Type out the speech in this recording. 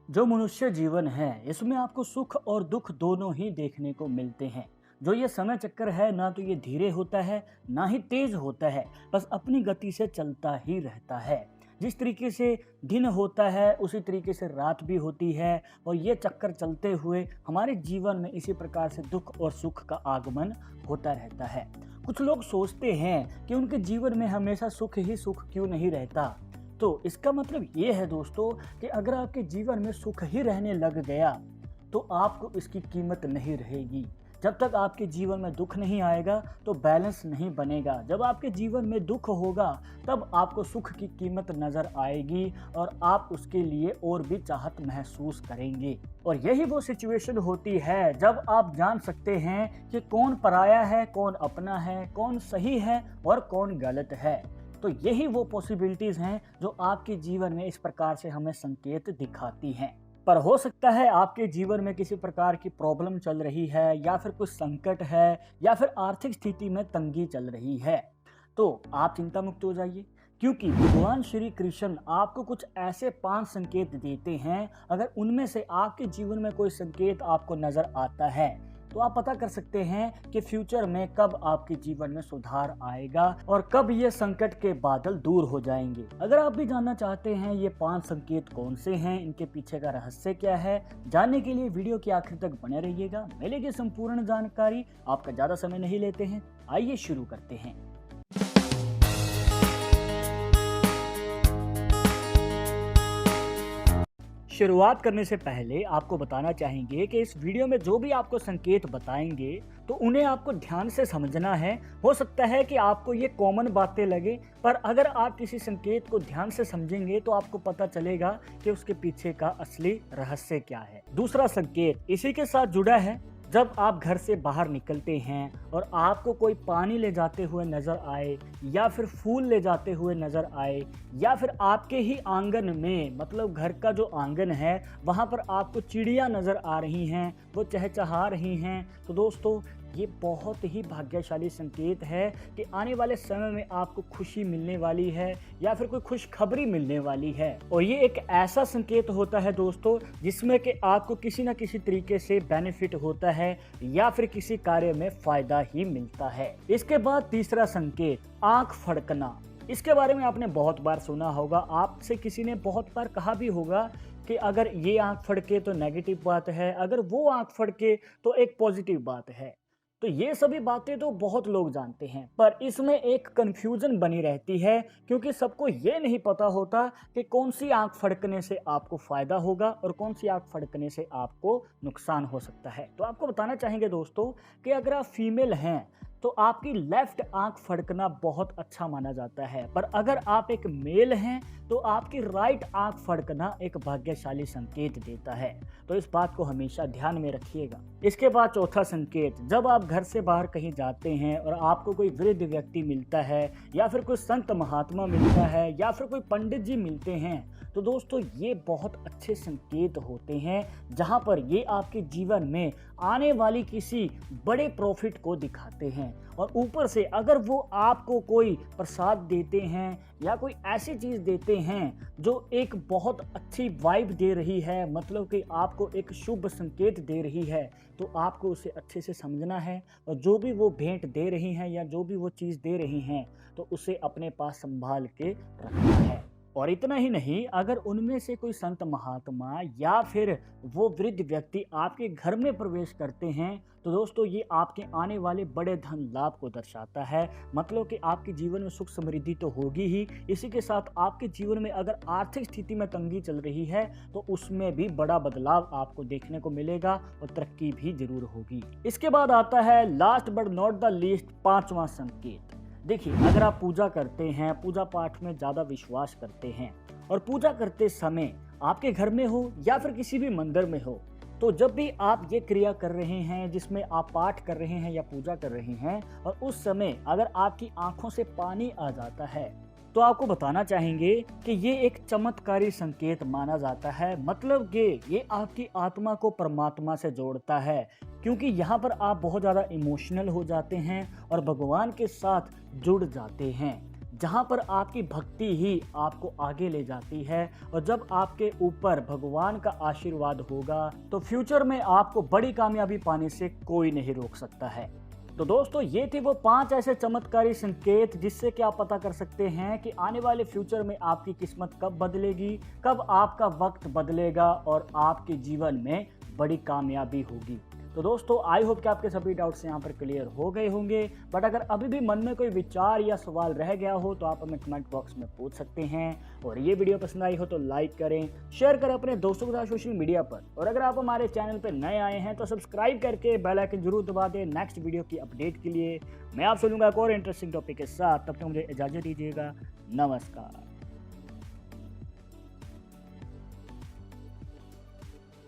जो मनुष्य जीवन है इसमें आपको सुख और दुख दोनों ही देखने को मिलते हैं। जो ये समय चक्कर है ना तो ये धीरे होता है ना ही तेज होता है, बस अपनी गति से चलता ही रहता है। जिस तरीके से दिन होता है उसी तरीके से रात भी होती है और ये चक्कर चलते हुए हमारे जीवन में इसी प्रकार से दुख और सुख का आगमन होता रहता है। कुछ लोग सोचते हैं कि उनके जीवन में हमेशा सुख ही सुख क्यों नहीं रहता। तो इसका मतलब ये है दोस्तों कि अगर आपके जीवन में सुख ही रहने लग गया तो आपको इसकी कीमत नहीं रहेगी। जब तक आपके जीवन में दुख नहीं आएगा तो बैलेंस नहीं बनेगा। जब आपके जीवन में दुख होगा तब आपको सुख की कीमत नज़र आएगी और आप उसके लिए और भी चाहत महसूस करेंगे। और यही वो सिचुएशन होती है जब आप जान सकते हैं कि कौन पराया है, कौन अपना है, कौन सही है और कौन गलत है। तो यही वो पॉसिबिलिटीज़ हैं जो आपके जीवन में इस प्रकार से हमें संकेत दिखाती हैं। पर हो सकता है आपके जीवन में किसी प्रकार की प्रॉब्लम चल रही है या फिर कुछ संकट है या फिर आर्थिक स्थिति में तंगी चल रही है, तो आप चिंता मुक्त हो जाइए, क्योंकि भगवान श्री कृष्ण आपको कुछ ऐसे 5 संकेत देते हैं। अगर उनमें से आपके जीवन में कोई संकेत आपको नज़र आता है तो आप पता कर सकते हैं कि फ्यूचर में कब आपके जीवन में सुधार आएगा और कब ये संकट के बादल दूर हो जाएंगे। अगर आप भी जानना चाहते हैं ये 5 संकेत कौन से हैं, इनके पीछे का रहस्य क्या है, जानने के लिए वीडियो के आखिर तक बने रहिएगा। मिलेगी संपूर्ण जानकारी। आपका ज़्यादा समय नहीं लेते हैं, आइए शुरू करते हैं। शुरुआत करने से पहले आपको बताना चाहेंगे कि इस वीडियो में जो भी आपको संकेत बताएंगे तो उन्हें आपको ध्यान से समझना है। हो सकता है कि आपको ये कॉमन बातें लगे, पर अगर आप किसी संकेत को ध्यान से समझेंगे तो आपको पता चलेगा कि उसके पीछे का असली रहस्य क्या है। दूसरा संकेत इसी के साथ जुड़ा है। जब आप घर से बाहर निकलते हैं और आपको कोई पानी ले जाते हुए नज़र आए या फिर फूल ले जाते हुए नज़र आए या फिर आपके ही आंगन में, मतलब घर का जो आंगन है वहाँ पर आपको चिड़िया नज़र आ रही हैं, वो चहचहा रही हैं, तो दोस्तों ये बहुत ही भाग्यशाली संकेत है कि आने वाले समय में आपको खुशी मिलने वाली है या फिर कोई खुशखबरी मिलने वाली है। और ये एक ऐसा संकेत होता है दोस्तों जिसमें कि आपको किसी न किसी तरीके से बेनिफिट होता है या फिर किसी कार्य में फायदा ही मिलता है। इसके बाद तीसरा संकेत, आंख फड़कना। इसके बारे में आपने बहुत बार सुना होगा, आपसे किसी ने बहुत बार कहा भी होगा कि अगर ये आंख फड़के तो नेगेटिव बात है, अगर वो आंख फड़के तो एक पॉजिटिव बात है। तो ये सभी बातें तो बहुत लोग जानते हैं, पर इसमें एक कंफ्यूजन बनी रहती है क्योंकि सबको ये नहीं पता होता कि कौन सी आंख फड़कने से आपको फ़ायदा होगा और कौन सी आंख फड़कने से आपको नुकसान हो सकता है। तो आपको बताना चाहेंगे दोस्तों कि अगर आप फीमेल हैं तो आपकी लेफ्ट आंख फड़कना बहुत अच्छा माना जाता है, पर अगर आप एक मेल हैं तो आपकी राइट आंख फड़कना एक भाग्यशाली संकेत देता है। तो इस बात को हमेशा ध्यान में रखिएगा। इसके बाद चौथा संकेत, जब आप घर से बाहर कहीं जाते हैं और आपको कोई वृद्ध व्यक्ति मिलता है या फिर कोई संत महात्मा मिलता है या फिर कोई पंडित जी मिलते हैं, तो दोस्तों ये बहुत अच्छे संकेत होते हैं जहां पर ये आपके जीवन में आने वाली किसी बड़े प्रॉफिट को दिखाते हैं। और ऊपर से अगर वो आपको कोई प्रसाद देते हैं या कोई ऐसी चीज़ देते हैं जो एक बहुत अच्छी वाइब दे रही है, मतलब कि आपको एक शुभ संकेत दे रही है, तो आपको उसे अच्छे से समझना है और जो भी वो भेंट दे रही हैं या जो भी वो चीज़ दे रही हैं तो उसे अपने पास संभाल के रखना है। और इतना ही नहीं, अगर उनमें से कोई संत महात्मा या फिर वो वृद्ध व्यक्ति आपके घर में प्रवेश करते हैं तो दोस्तों ये आपके आने वाले बड़े धन लाभ को दर्शाता है। मतलब कि आपके जीवन में सुख समृद्धि तो होगी ही, इसी के साथ आपके जीवन में अगर आर्थिक स्थिति में तंगी चल रही है तो उसमें भी बड़ा बदलाव आपको देखने को मिलेगा और तरक्की भी जरूर होगी। इसके बाद आता है last but not the least, 5वां संकेत। देखिए, अगर आप पूजा करते हैं, पूजा पाठ में ज़्यादा विश्वास करते हैं और पूजा करते समय आपके घर में हो या फिर किसी भी मंदिर में हो, तो जब भी आप ये क्रिया कर रहे हैं जिसमें आप पाठ कर रहे हैं या पूजा कर रहे हैं और उस समय अगर आपकी आंखों से पानी आ जाता है तो आपको बताना चाहेंगे कि ये एक चमत्कारी संकेत माना जाता है। मतलब कि ये आपकी आत्मा को परमात्मा से जोड़ता है, क्योंकि यहाँ पर आप बहुत ज़्यादा इमोशनल हो जाते हैं और भगवान के साथ जुड़ जाते हैं। जहाँ पर आपकी भक्ति ही आपको आगे ले जाती है। और जब आपके ऊपर भगवान का आशीर्वाद होगा तो फ्यूचर में आपको बड़ी कामयाबी पाने से कोई नहीं रोक सकता है। तो दोस्तों, ये थे वो 5 ऐसे चमत्कारी संकेत जिससे कि आप पता कर सकते हैं कि आने वाले फ्यूचर में आपकी किस्मत कब बदलेगी, कब आपका वक्त बदलेगा और आपके जीवन में बड़ी कामयाबी होगी। तो दोस्तों, आई होप कि आपके सभी डाउट्स यहाँ पर क्लियर हो गए होंगे। बट अगर अभी भी मन में कोई विचार या सवाल रह गया हो तो आप हमें कमेंट बॉक्स में पूछ सकते हैं। और ये वीडियो पसंद आई हो तो लाइक करें, शेयर करें अपने दोस्तों के साथ सोशल मीडिया पर। और अगर आप हमारे चैनल पर नए आए हैं तो सब्सक्राइब करके बेल आइकन जरूर दबा दें नेक्स्ट वीडियो की अपडेट के लिए। मैं आपसे मिलूंगा एक और इंटरेस्टिंग टॉपिक के साथ, तब तक मुझे इजाज़त दीजिएगा। नमस्कार।